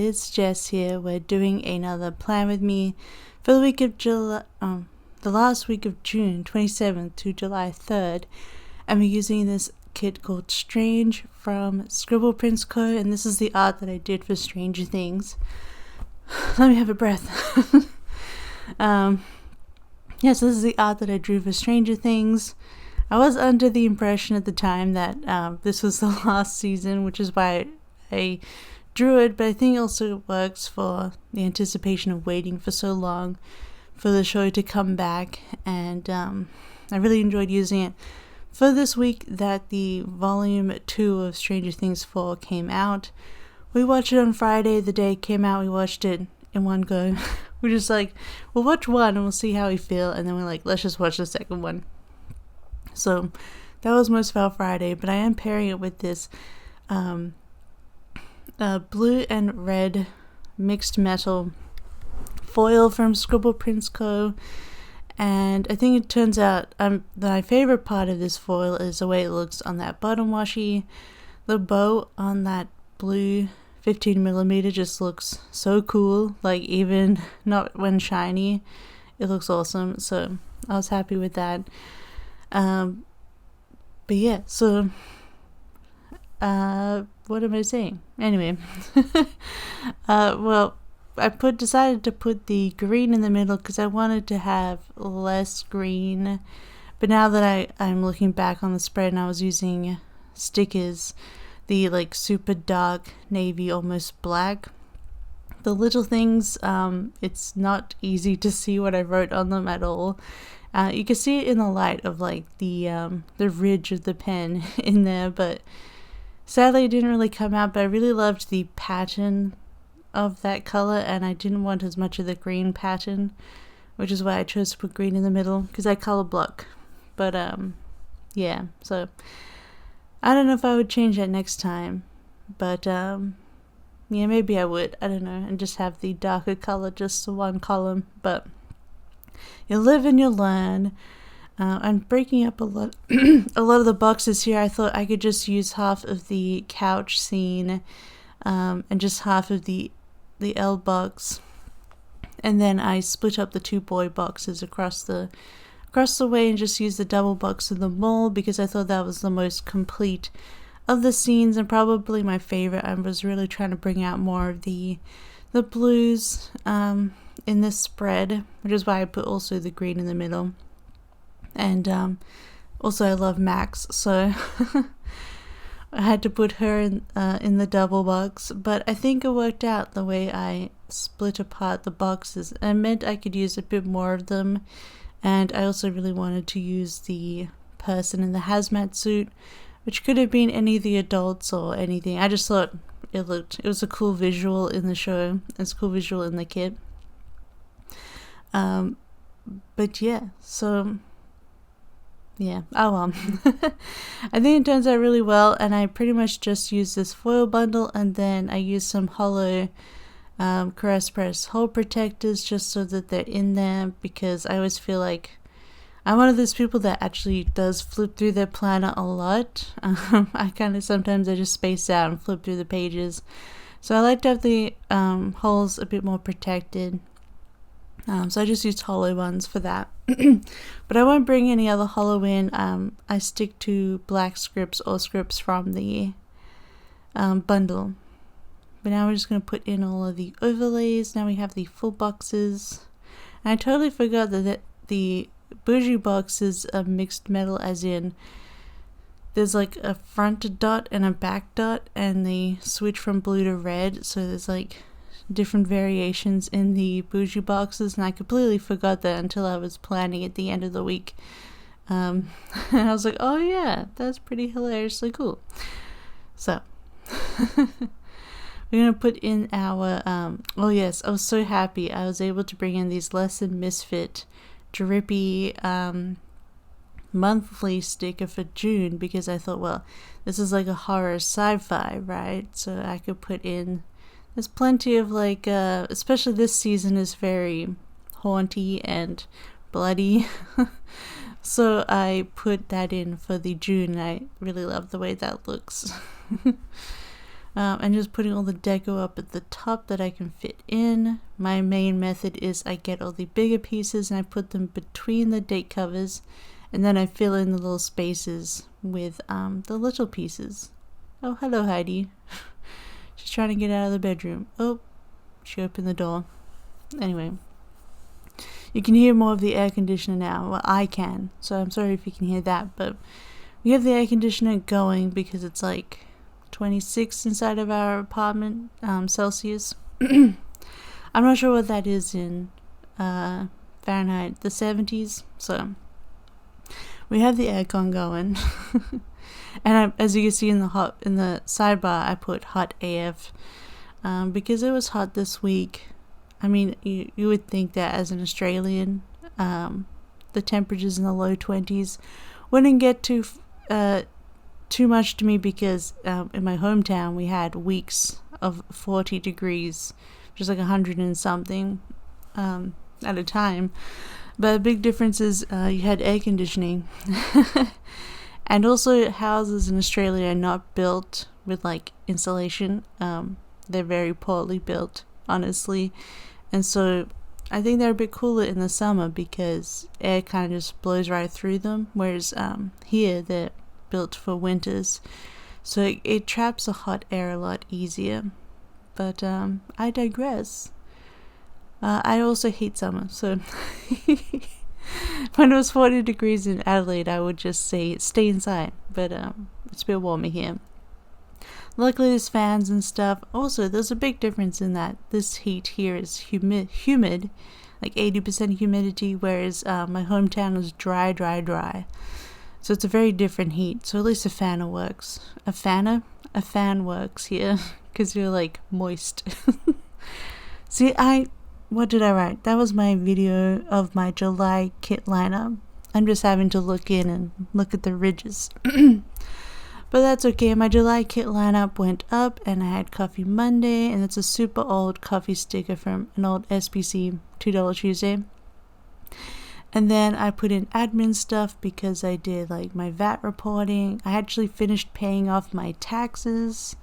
It's Jess here. We're doing another plan with me for the week of July, the last week of June 27th to July 3rd, and we're using this kit called Strange from Scribble Prints Co, and this is the art that I did for Stranger Things. Let me have a breath. So this is the art that I drew for Stranger Things. I was under the impression at the time that this was the last season, which is why I drew it, but I think it also works for the anticipation of waiting for so long for the show to come back, and I really enjoyed using it for this week that the volume 2 of Stranger Things 4 came out. We watched it on Friday, the day it came out. We watched it in one go. We're just like, we'll watch one and we'll see how we feel, and then we're like, let's just watch the second one. So that was most of our Friday, but I am pairing it with this blue and red mixed metal foil from Scribble Prints Co, and I think it turns out my favorite part of this foil is the way it looks on that bottom washi. The bow on that blue 15mm just looks so cool, like even not when shiny, it looks awesome, so I was happy with that. But yeah, so what am I saying? Anyway, well, I decided to put the green in the middle because I wanted to have less green. But now that I'm looking back on the spread and I was using stickers, the like super dark navy, almost black, the little things, it's not easy to see what I wrote on them at all. You can see it in the light of like the ridge of the pen in there, but sadly it didn't really come out. But I really loved the pattern of that color, and I didn't want as much of the green pattern, which is why I chose to put green in the middle, because I color block. But yeah, so I don't know if I would change that next time, but yeah, maybe I would, I don't know, and just have the darker color just the one column. But you live and you learn. I'm breaking up a lot of the boxes here. I thought I could just use half of the couch scene and just half of the L box, and then I split up the two boy boxes across the way and just use the double box of the mall, because I thought that was the most complete of the scenes and probably my favorite. I was really trying to bring out more of the blues in this spread, which is why I put also the green in the middle. And also I love Max, so I had to put her in the double box, but I think it worked out the way I split apart the boxes. It meant I could use a bit more of them, and I also really wanted to use the person in the hazmat suit, which could have been any of the adults or anything. I just thought it was a cool visual in the show. It's a cool visual in the kit. But yeah, so yeah, oh well. I think it turns out really well, and I pretty much just use this foil bundle, and then I use some hollow Caress Press hole protectors just so that they're in there, because I always feel like I'm one of those people that actually does flip through their planner a lot. I kind of sometimes I just space out and flip through the pages, so I like to have the holes a bit more protected. So I just used hollow ones for that. But I won't bring any other hollow in. I stick to black scripts or scripts from the bundle. But now we're just going to put in all of the overlays. Now we have the full boxes. And I totally forgot that the bougie boxes are mixed metal, as in there's like a front dot and a back dot, and they switch from blue to red. So there's like different variations in the bougie boxes, and I completely forgot that until I was planning at the end of the week. And I was like, oh yeah, that's pretty hilariously cool. So we're gonna put in our oh yes, I was so happy I was able to bring in these Less Than Misfit drippy monthly sticker for June, because I thought, well, this is like a horror sci-fi, right? So I could put in, there's plenty of like especially this season is very haunty and bloody. So I put that in for the June, and I really love the way that looks. And just putting all the deco up at the top that I can fit in. My main method is I get all the bigger pieces and I put them between the date covers, and then I fill in the little spaces with the little pieces. Oh, hello Heidi. She's trying to get out of the bedroom. Oh, she opened the door. Anyway, you can hear more of the air conditioner now. Well, I can, so I'm sorry if you can hear that, but we have the air conditioner going because it's like 26 inside of our apartment, Celsius. I'm not sure what that is in Fahrenheit, the 70s, so we have the aircon going. And as you can see in the sidebar, I put hot AF because it was hot this week. I mean, you would think that as an Australian, the temperatures in the low 20s wouldn't get too much to me, because in my hometown we had weeks of 40 degrees, which is like 100 and something at a time. But the big difference is you had air conditioning. And also, houses in Australia are not built with like insulation. They're very poorly built, honestly. And so I think they're a bit cooler in the summer because air kind of just blows right through them. Whereas here they're built for winters. So it traps the hot air a lot easier. But I digress. I also hate summer, so when it was 40 degrees in Adelaide, I would just say stay inside, but it's a bit warmer here. Luckily there's fans and stuff. Also, there's a big difference in that this heat here is humid, like 80% humidity, whereas my hometown is dry. So it's a very different heat, so at least a fan works. A fan works here, because you're like moist. See, what did I write? That was my video of my July kit lineup. I'm just having to look in and look at the ridges. But that's okay. My July kit lineup went up, and I had Coffee Monday, and it's a super old coffee sticker from an old SPC $2 Tuesday. And then I put in admin stuff because I did like my VAT reporting. I actually finished paying off my taxes,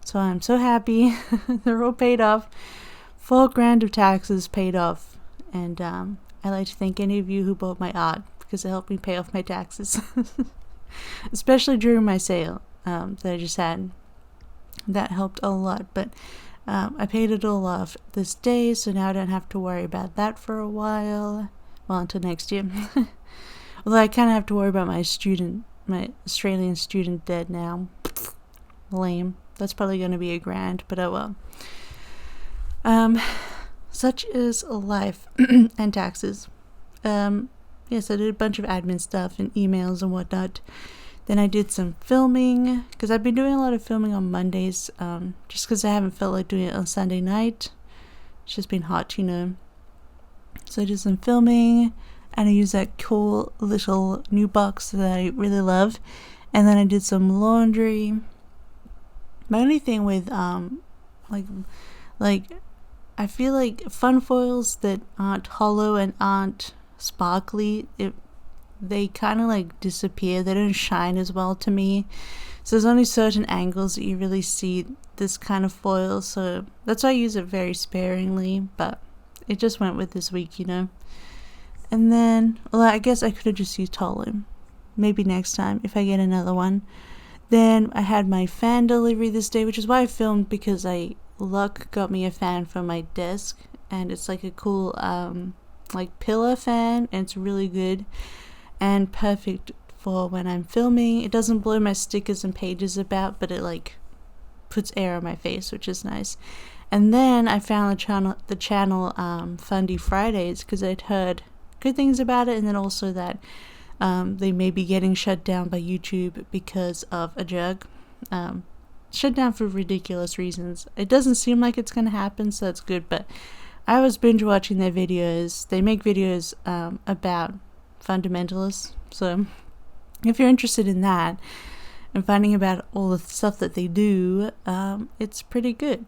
so I'm so happy. They're all paid off. $4,000 of taxes paid off, and I'd like to thank any of you who bought my art because it helped me pay off my taxes, especially during my sale that I just had. That helped a lot, but I paid it all off this day, so now I don't have to worry about that for a while. Well, until next year. Although I kind of have to worry about my Australian student debt now. Lame. That's probably going to be $1,000, but oh well. Such is life. And taxes. Yes, I did a bunch of admin stuff and emails and whatnot. Then I did some filming, because I've been doing a lot of filming on Mondays, just because I haven't felt like doing it on Sunday night. It's just been hot, you know. So I did some filming, and I used that cool little new box that I really love. And then I did some laundry. My only thing with like I feel like fun foils that aren't hollow and aren't sparkly, they kind of like disappear. They don't shine as well to me. So there's only certain angles that you really see this kind of foil. So that's why I use it very sparingly, but it just went with this week, you know. And then, well, I guess I could have just used Tolu. Maybe next time if I get another one. Then I had my fan delivery this day, which is why I filmed, because Luck got me a fan for my desk, and it's like a cool like pillar fan, and it's really good and perfect for when I'm filming. It doesn't blow my stickers and pages about, but it like puts air on my face, which is nice. And then I found the channel Fundy Fridays, because I'd heard good things about it, and then also that they may be getting shut down by YouTube because of a jug. Shut down for ridiculous reasons. It doesn't seem like it's going to happen, so that's good, but I was binge watching their videos. They make videos about fundamentalists, so if you're interested in that and finding about all the stuff that they do, it's pretty good.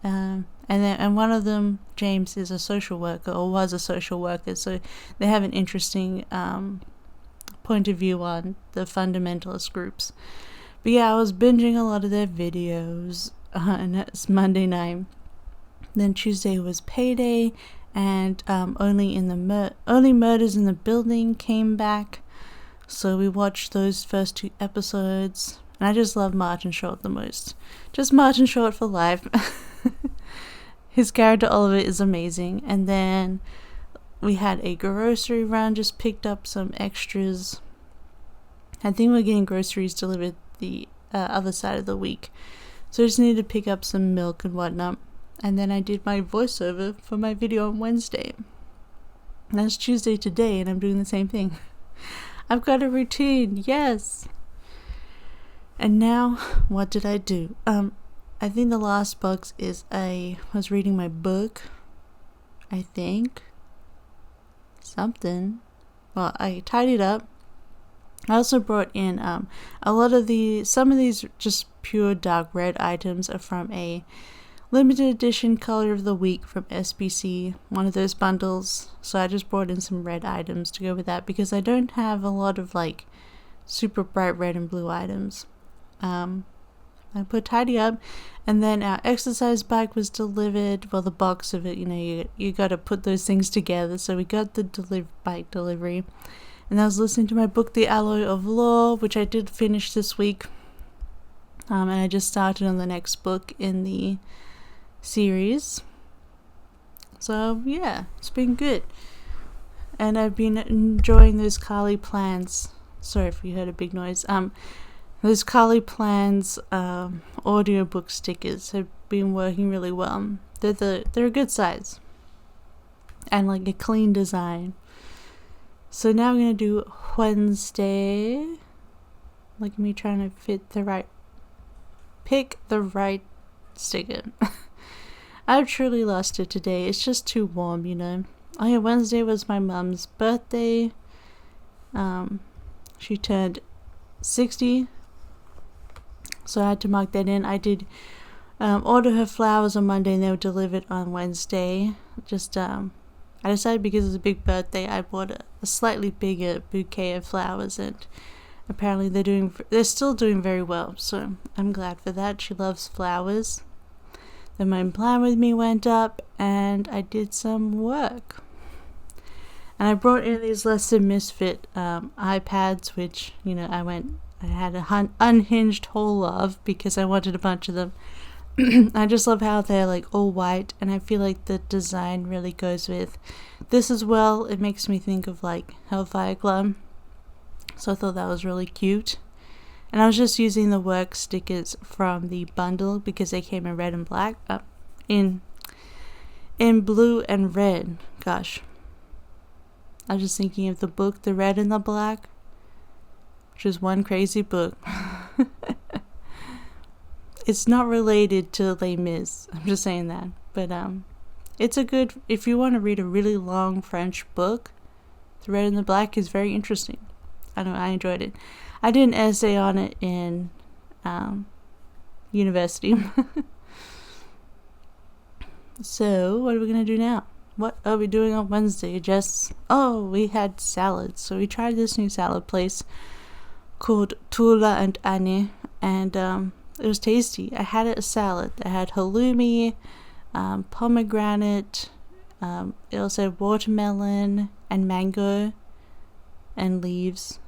And And one of them, James, is a social worker, or was a social worker, so they have an interesting point of view on the fundamentalist groups. But yeah, I was binging a lot of their videos, and it's Monday night. Then Tuesday was payday, and Only Murders in the Building came back, so we watched those first 2 episodes. And I just love Martin Short the most. Just Martin Short for life. His character Oliver is amazing. And then we had a grocery run, just picked up some extras. I think we're getting groceries delivered the other side of the week, so I just needed to pick up some milk and whatnot. And then I did my voiceover for my video on Wednesday. And that's Tuesday today, and I'm doing the same thing. I've got a routine, yes! And now, what did I do? I think the last box is I was reading my book. I think. Something. Well, I tidied up. I also brought in some of these just pure dark red items are from a limited edition color of the week from SBC, one of those bundles. So I just brought in some red items to go with that because I don't have a lot of like super bright red and blue items. I put tidy up, and then our exercise bike was delivered. Well, the box of it, you got to put those things together. So we got the bike delivery, and I was listening to my book, The Alloy of Law, which I did finish this week. And I just started on the next book in the series. So yeah, it's been good, and I've been enjoying those Carly Plans. Sorry if you heard a big noise. Those Carly Plans audiobook stickers have been working really well. They're a good size and like a clean design. So now I'm gonna do Wednesday. Look at me trying to pick the right sticker. I've truly lost it today. It's just too warm, Oh yeah, Wednesday was my mum's birthday. She turned 60. So I had to mark that in. I did order her flowers on Monday, and they were delivered on Wednesday. I decided because it's a big birthday, I bought a slightly bigger bouquet of flowers, and apparently they're still doing very well. So I'm glad for that. She loves flowers. Then my plan with me went up, and I did some work. And I brought in these Less Than Misfit iPads, which I had an unhinged haul of because I wanted a bunch of them. I just love how they're like all white, and I feel like the design really goes with this as well. It makes me think of like Hellfire Club, so I thought that was really cute. And I was just using the work stickers from the bundle because they came in red and black, in blue and red. Gosh, I was just thinking of the book, The Red and the Black, which is one crazy book. It's not related to Les Mis. I'm just saying that. But it's a good, if you want to read a really long French book, The Red and the Black is very interesting. I enjoyed it. I did an essay on it in university. So, what are we going to do now? What are we doing on Wednesday? We had salads. So we tried this new salad place called Tula and Annie, and it was tasty. I had a salad that had halloumi, pomegranate, it also had watermelon and mango and leaves.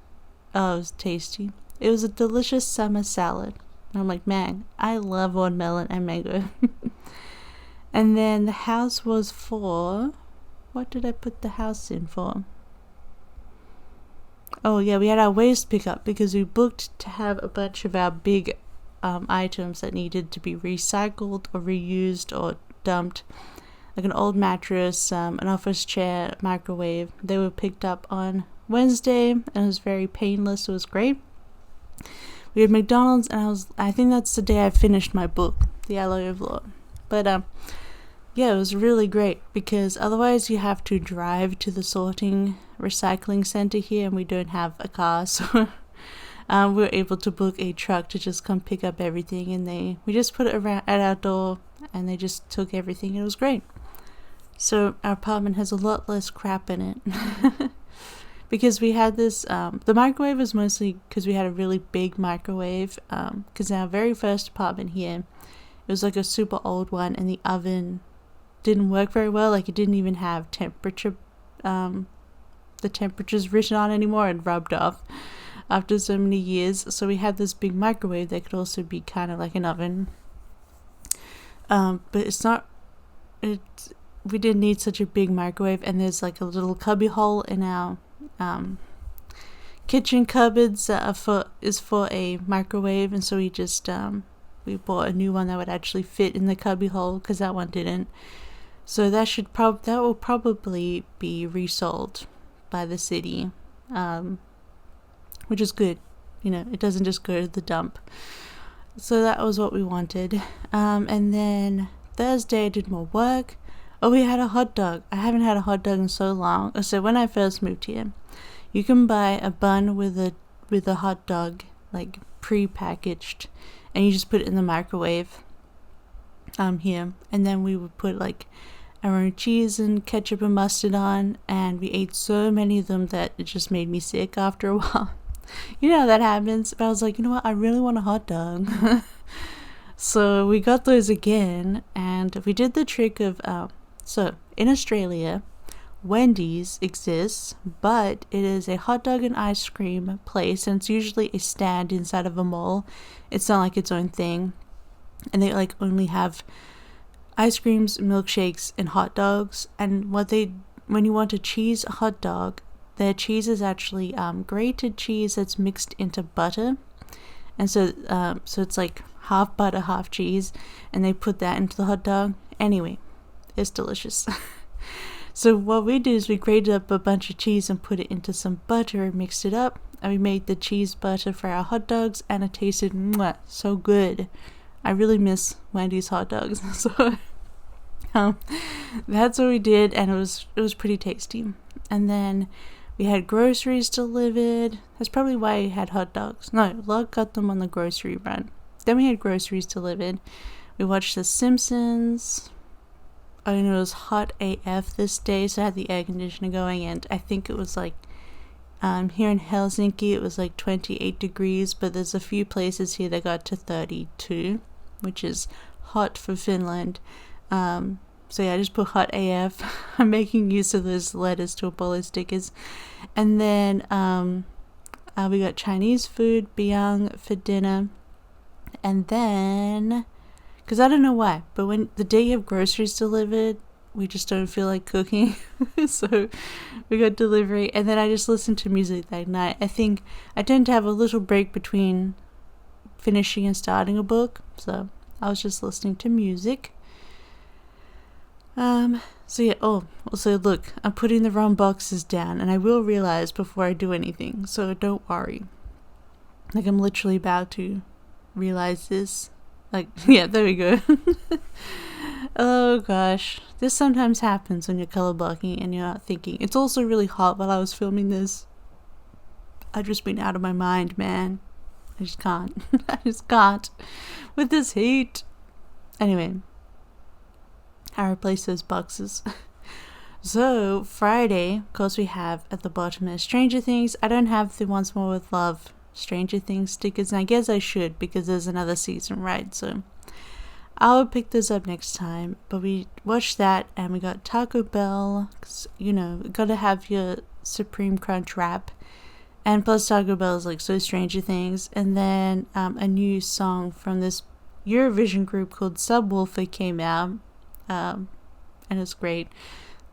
Oh, it was tasty. It was a delicious summer salad. And I'm like, man, I love watermelon and mango. And then the house was for... What did I put the house in for? Oh yeah, we had our waste pickup because we booked to have a bunch of our big items that needed to be recycled or reused or dumped. Like an old mattress, an office chair, microwave. They were picked up on Wednesday, and it was very painless. It was great. We had McDonald's, and I think that's the day I finished my book, The Alloy of Law. But yeah, it was really great because otherwise you have to drive to the sorting recycling center here, and we don't have a car, so we were able to book a truck to just come pick up everything, and we just put it around at our door and they just took everything. It was great. So our apartment has a lot less crap in it. Because we had this, the microwave was mostly because we had a really big microwave, because our very first apartment here, it was like a super old one, and the oven didn't work very well. Like, it didn't even have temperature, the temperatures written on anymore, and rubbed off after so many years. So we had this big microwave that could also be kind of like an oven. But it's not, we didn't need such a big microwave, and there's like a little cubby hole in our kitchen cupboards that is for a microwave, and so we just we bought a new one that would actually fit in the cubby hole, because that one didn't. So that will probably be resold by the city, which is good. You know, it doesn't just go to the dump. So that was what we wanted. And then Thursday I did more work. Oh, we had a hot dog. I haven't had a hot dog in so long. So when I first moved here, you can buy a bun with a hot dog, like pre-packaged, and you just put it in the microwave here. And then we would put like our own cheese and ketchup and mustard on, and we ate so many of them that it just made me sick after a while. You know how that happens. But I was like, you know what, I really want a hot dog. So we got those again, and we did the trick of so in Australia, Wendy's exists, but it is a hot dog and ice cream place, and it's usually a stand inside of a mall. It's not like its own thing, and they like only have ice creams, milkshakes, and hot dogs. And when you want a cheese hot dog, their cheese is actually grated cheese that's mixed into butter, and so it's like half butter, half cheese, and they put that into the hot dog. Anyway, it's delicious. So what we did is we grated up a bunch of cheese and put it into some butter and mixed it up, and we made the cheese butter for our hot dogs, and it tasted so good. I really miss Wendy's hot dogs. So that's what we did, and it was pretty tasty. And then we had groceries delivered. That's probably why I had hot dogs. No, Lug got them on the grocery run. Then we had groceries delivered. We watched The Simpsons. I mean, it was hot AF this day, so I had the air conditioner going, and I think it was like, here in Helsinki, it was like 28 degrees, but there's a few places here that got to 32, which is hot for Finland. So yeah, I just put hot AF. I'm making use of those letters to Apollo stickers. And then we got Chinese food, Biang, for dinner. And then, because I don't know why, but when the day you have groceries delivered, we just don't feel like cooking. So we got delivery, and then I just listened to music that night. I think I tend to have a little break between finishing and starting a book, so I was just listening to music. So yeah, also look, I'm putting the wrong boxes down, and I will realize before I do anything, so don't worry. Like, I'm literally about to realize this. Like, yeah, there we go. Oh gosh, this sometimes happens when you're color blocking and you're not thinking. It's also really hot while I was filming this. I've just been out of my mind, man. I just can't. I just can't with this heat. Anyway, I replace those boxes. So Friday, of course, we have at the bottom of Stranger Things. I don't have the Once More with Love Stranger Things stickers, and I guess I should, because there's another season, right? So I'll pick those up next time. But we watched that, and we got Taco Bell, 'cause, you know, gotta have your Supreme Crunch wrap, and plus Taco Bell is like so Stranger Things. And then a new song from this Eurovision group called Subwoofer came out, and it's great.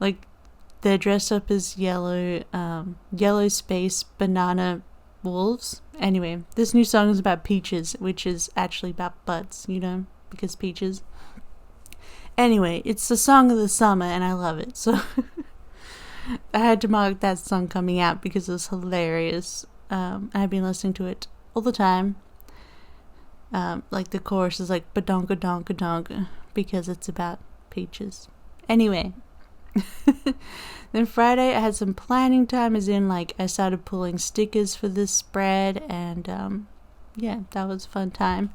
Like, they're dressed up as yellow space banana wolves. Anyway, this new song is about peaches, which is actually about butts, you know, because peaches. Anyway, it's the song of the summer, and I love it. So I had to mark that song coming out because it was hilarious. I've been listening to it all the time. Like, the chorus is like badonka donka donka, because it's about peaches. Anyway. Then Friday I had some planning time, as in like I started pulling stickers for this spread, and yeah, that was a fun time.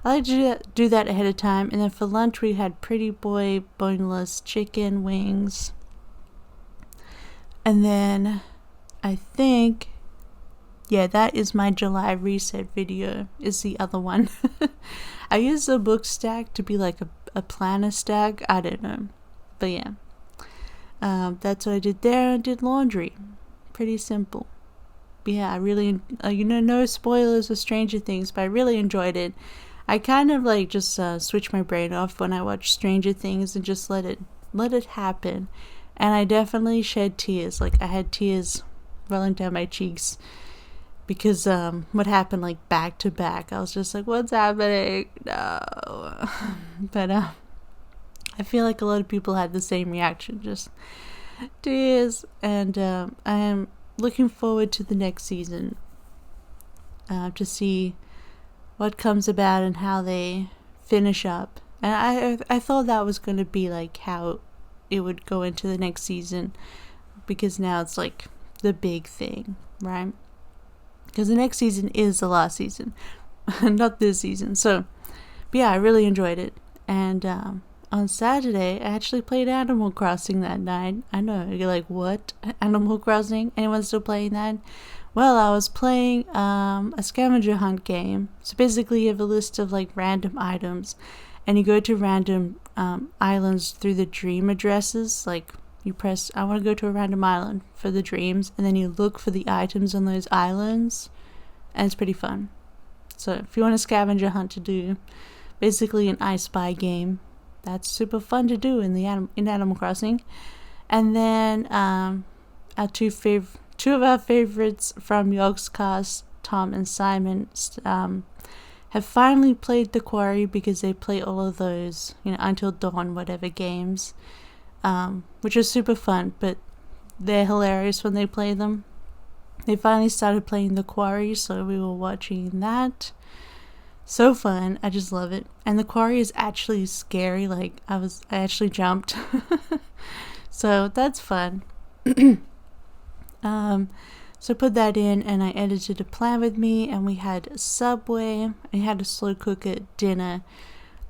I like to do that ahead of time. And then for lunch, we had Pretty Boy boneless chicken wings. And then I think, yeah, that is my July reset video, is the other one. I used a book stack to be like a planner stack. I don't know. But yeah, that's what I did there. I did laundry. Pretty simple. But yeah, I really, no spoilers of Stranger Things, but I really enjoyed it. I kind of like just switch my brain off when I watch Stranger Things and just let it happen. And I definitely shed tears. Like I had tears rolling down my cheeks because what happened like back to back. I was just like, what's happening? No. But I feel like a lot of people had the same reaction, just tears. And I am looking forward to the next season to see what comes about and how they finish up. And I thought that was going to be like how it would go into the next season, because now it's like the big thing, right? Because the next season is the last season, not this season. So, but yeah, I really enjoyed it. And on Saturday, I actually played Animal Crossing that night. I know, you're like, what? Animal Crossing? Anyone still playing that? Well, I was playing a scavenger hunt game. So basically you have a list of like random items, and you go to random islands through the dream addresses. Like you press, I want to go to a random island for the dreams, and then you look for the items on those islands, and it's pretty fun. So if you want a scavenger hunt to do, basically an I Spy game, that's super fun to do in Animal Crossing. And then our two of our favorites from Yogscast, Tom and Simon, have finally played The Quarry, because they play all of those, Until Dawn, whatever games, which is super fun, but they're hilarious when they play them. They finally started playing The Quarry, so we were watching that. So fun. I just love it. And The Quarry is actually scary. Like, I actually jumped. So that's fun. So I put that in, and I edited a plan with me, and we had Subway. We had a slow cooker dinner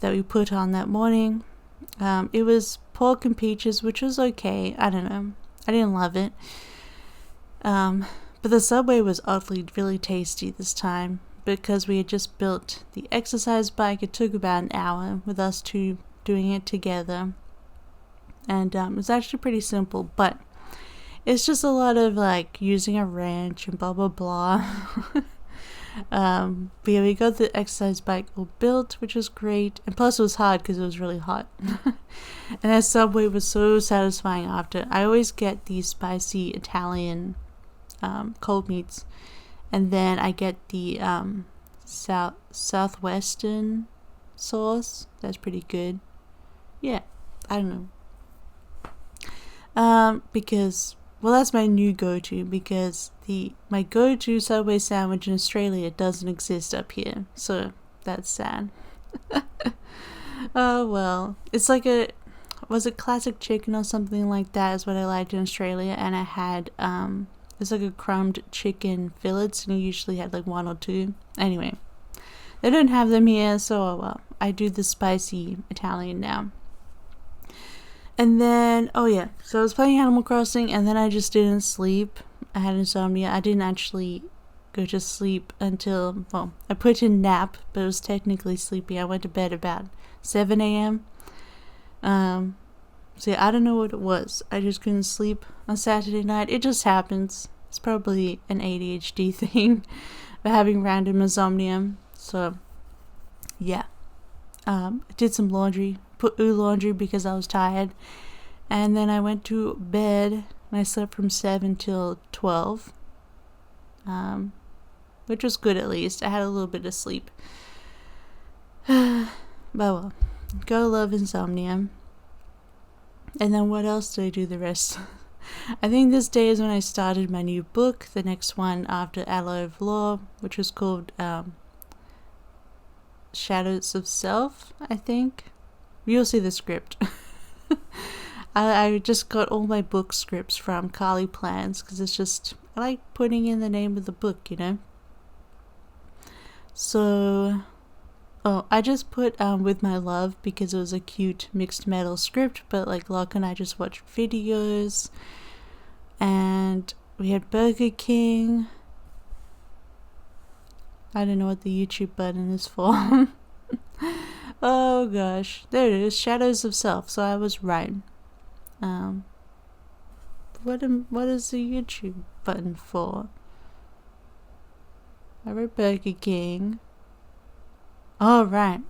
that we put on that morning. It was pork and peaches, which was okay. I don't know. I didn't love it. But the Subway was oddly really tasty this time, because we had just built the exercise bike. It took about an hour with us two doing it together. And it was actually pretty simple, but it's just a lot of like using a wrench and blah blah blah. But yeah, we got the exercise bike all built, which was great, and plus it was hard because it was really hot. And that Subway was so satisfying after. I always get these spicy Italian cold meats, and then I get the southwestern sauce. That's pretty good. Yeah, I don't know. Because, well, that's my new go-to, because my go-to Subway sandwich in Australia doesn't exist up here, so that's sad. Oh well, it's like was it classic chicken or something like that is what I liked in Australia, and I had it's like a crumbed chicken fillets, and you usually had like one or two. Anyway, they don't have them here, so oh well, I do the spicy Italian now. And then, oh yeah, so I was playing Animal Crossing, and then I just didn't sleep. I had insomnia. I didn't actually go to sleep until, well, I put in nap, but it was technically sleepy. I went to bed about 7 a.m. So yeah, I don't know what it was. I just couldn't sleep on Saturday night. It just happens. It's probably an ADHD thing, but having random insomnia. So, yeah. I did some laundry. Put laundry because I was tired, and then I went to bed, and I slept from 7 till 12, which was good. At least I had a little bit of sleep. But well, go love insomnia. And then what else did I do the rest? I think this day is when I started my new book, the next one after Aloe of Law, which was called Shadows of Self, I think. You'll see the script. I just got all my book scripts from Carly Plans, because it's just, I like putting in the name of the book, So, oh, I just put With My Love because it was a cute mixed metal script, but like Locke and I just watched videos, and we had Burger King. I don't know what the YouTube button is for. Oh gosh, there it is, Shadows of Self, so I was right. What is the YouTube button for? I wrote Burger King. Oh right,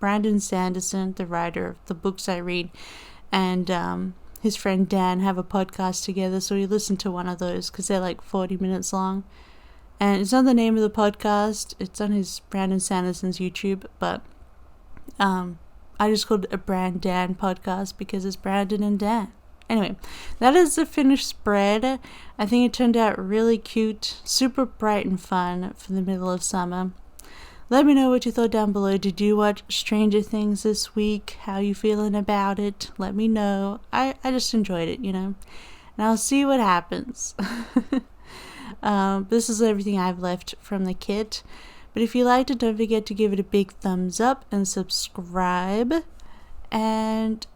Brandon Sanderson, the writer of the books I read, and his friend Dan have a podcast together, so we listened to one of those because they're like 40 minutes long. And it's not the name of the podcast, it's on his Brandon Sanderson's YouTube, but I just called it a Brand Dan podcast because it's Brandon and Dan. Anyway, that is the finished spread. I think it turned out really cute, super bright and fun for the middle of summer. Let me know what you thought down below. Did you watch Stranger Things this week? How you feeling about it? Let me know. I just enjoyed it, and I'll see what happens. This is everything I've left from the kit. But if you liked it, don't forget to give it a big thumbs up and subscribe. And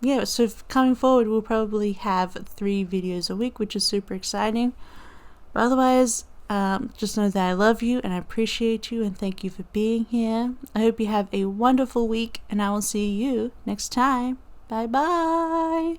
yeah, so coming forward, we'll probably have 3 videos a week, which is super exciting. But otherwise, just know that I love you and I appreciate you and thank you for being here. I hope you have a wonderful week, and I will see you next time. Bye bye.